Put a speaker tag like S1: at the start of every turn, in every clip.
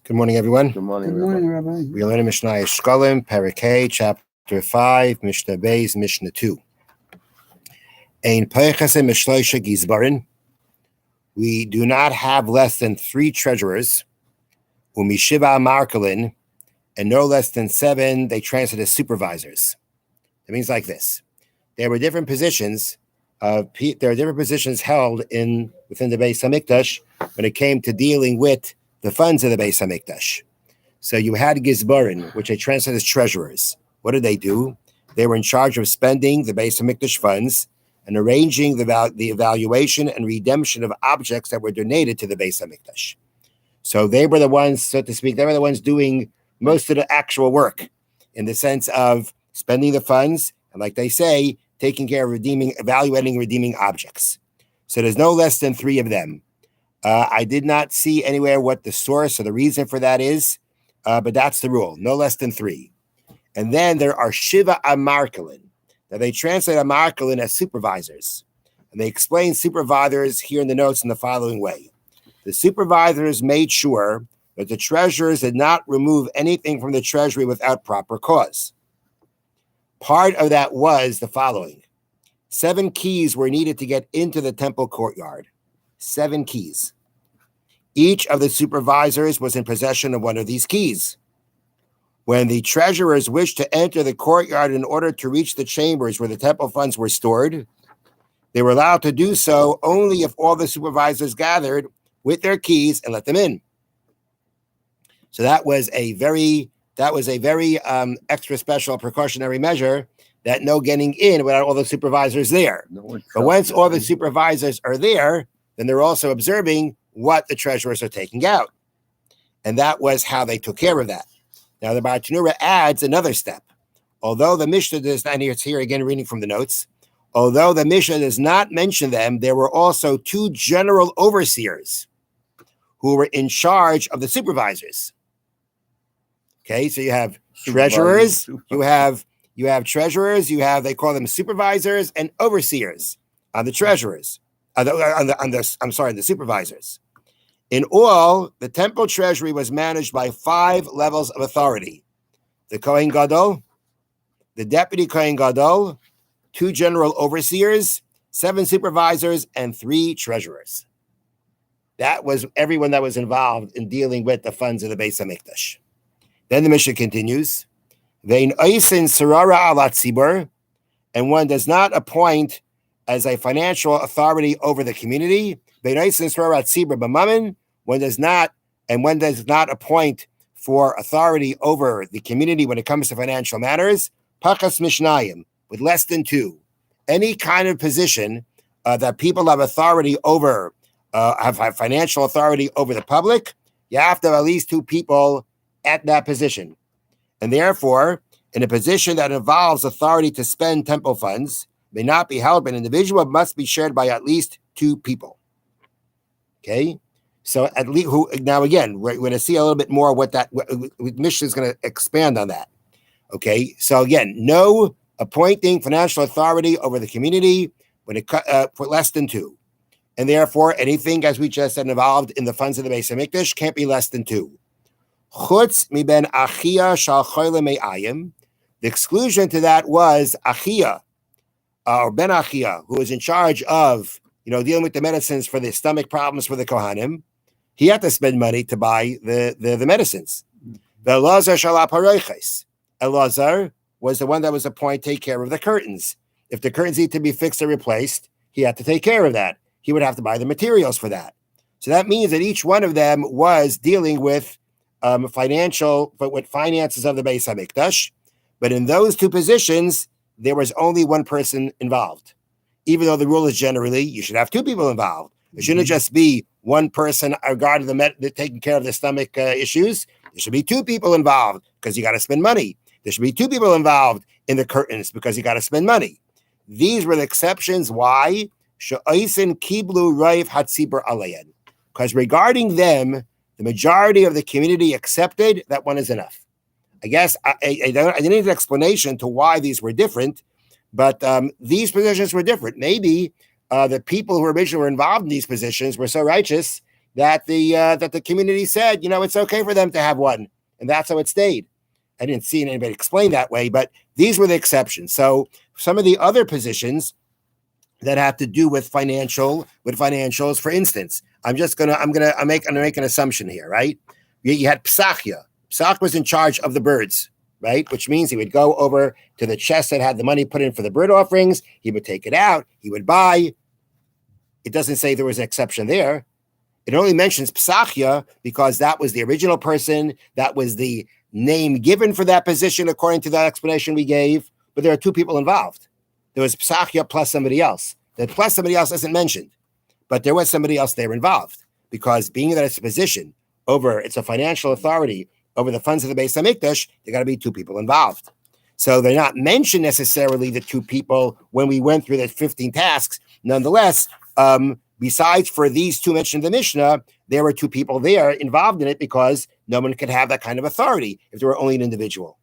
S1: Good morning, everyone.
S2: Good morning,
S3: Good morning, Rabbi.
S1: We are learning Mishnah Shkalim, Parakeh, chapter 5, Mishnah Beis, Mishnah 2. Ein peichase mishloisha gizbarin. We do not have less than 3 treasurers. Umishiva markalin, and no less than 7 they translated as supervisors. It means like this: there were different positions. There are different positions held within the Beis Hamikdash when it came to dealing with the funds of the Beis Hamikdash. So you had Gizbarin, which they translated as treasurers. What did they do? They were in charge of spending the Beis Hamikdash funds and arranging the evaluation and redemption of objects that were donated to the Beis Hamikdash. So they were the ones, so to speak, they were the ones doing most of the actual work in the sense of spending the funds and, like they say, taking care of evaluating, redeeming objects. So there's no less than 3 of them. I did not see anywhere what the source or the reason for that is, but that's the rule, no less than 3. And then there are Shiva Amarkalin. Now they translate Amarkalin as supervisors. And they explain supervisors here in the notes in the following way. The supervisors made sure that the treasurers did not remove anything from the treasury without proper cause. Part of that was the following. 7 keys were needed to get into the temple courtyard. 7 keys. Each of the supervisors was in possession of one of these keys. When the treasurers wished to enter the courtyard in order to reach the chambers where the temple funds were stored, they were allowed to do so only if all the supervisors gathered with their keys and let them in. So that was a very extra special precautionary measure, that no getting in without all the supervisors there. But once all the supervisors are there, then they're also observing what the treasurers are taking out. And that was how they took care of that. Now the Bartanura adds another step. Although the Mishna does not, it's here again reading from the notes, although the Mishna does not mention them, there were also 2 general overseers who were in charge of the supervisors. Okay, so you have treasurers, you have treasurers, they call them supervisors and overseers on the treasurers, the supervisors. In all, the temple treasury was managed by 5 levels of authority: the Kohen Gadol, the deputy Kohen Gadol, 2 general overseers, 7 supervisors, and 3 treasurers. That was everyone that was involved in dealing with the funds of the Beis Hamikdash. Then the Mishnah continues, Vein oisin sarara ala tzibur, and one does not appoint as a financial authority over the community. Vein oisin sarara tzibur b'mammon, one does not appoint for authority over the community when it comes to financial matters. Pachas mishnayim, with less than 2. Any kind of position that people have authority over, have financial authority over the public, you have to have at least 2 people at that position. And therefore, in a position that involves authority to spend temple funds, may not be held by an individual, but must be shared by at least 2 people. Okay? So at least now again, we're going to see a little bit more what Mishna is going to expand on that. Okay? So again, no appointing financial authority over the community when it for less than 2. And therefore, anything, as we just said, involved in the funds of the Beis Hamikdash can't be less than 2. Chutz mi ben achia shal choyle me'ayim. The exclusion to that was achia, or ben achia, who was in charge of, dealing with the medicines for the stomach problems for the Kohanim. He had to spend money to buy the medicines. The Elazar shal aparoiches. Elazar was the one that was appointed to take care of the curtains. If the curtains need to be fixed or replaced, he had to take care of that. He would have to buy the materials for that. So that means that each one of them was dealing with finances of the Beis Hamikdash, but in those 2 positions, there was only 1 person involved. Even though the rule is generally you should have 2 people involved. It shouldn't just be 1 person regarding taking care of the stomach issues. There should be 2 people involved because you got to spend money. There should be 2 people involved in the curtains because you got to spend money. These were the exceptions. Why? Because regarding them, the majority of the community accepted that 1 is enough. I guess I didn't need an explanation to why these were different, but these positions were different. Maybe the people who originally were involved in these positions were so righteous that the community said, it's okay for them to have one, and that's how it stayed. I didn't see anybody explain that way, but these were the exceptions. So some of the other positions that have to do with financials, for instance, I'm gonna make an assumption here, right? You had Psachia. Psach was in charge of the birds, right? Which means he would go over to the chest that had the money put in for the bird offerings. He would take it out. He would buy. It doesn't say there was an exception there. It only mentions Psachia because that was the original person. That was the name given for that position, according to that explanation we gave. But there are two people involved. There was Psachia plus somebody else. That plus somebody else isn't mentioned. But there was somebody else there involved. Because being that it's a position it's a financial authority over the funds of the Beis Hamikdash, there got to be two people involved. So they're not mentioned necessarily, the two people, when we went through the 15 tasks. Nonetheless, besides for these two mentioned in the Mishnah, there were two people there involved in it because no one could have that kind of authority if there were only an individual.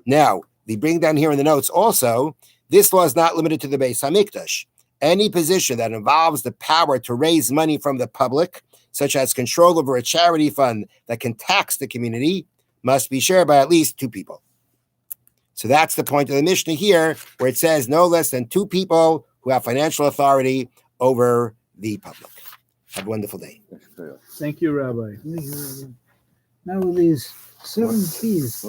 S1: Now, they bring down here in the notes also, this law is not limited to the Beis Hamikdash. Any position that involves the power to raise money from the public, such as control over a charity fund that can tax the community, must be shared by at least two people. So that's the point of the Mishnah here, where it says no less than two people who have financial authority over the public. Have a wonderful day.
S2: Thank you, Rabbi.
S3: Now with these 7 keys.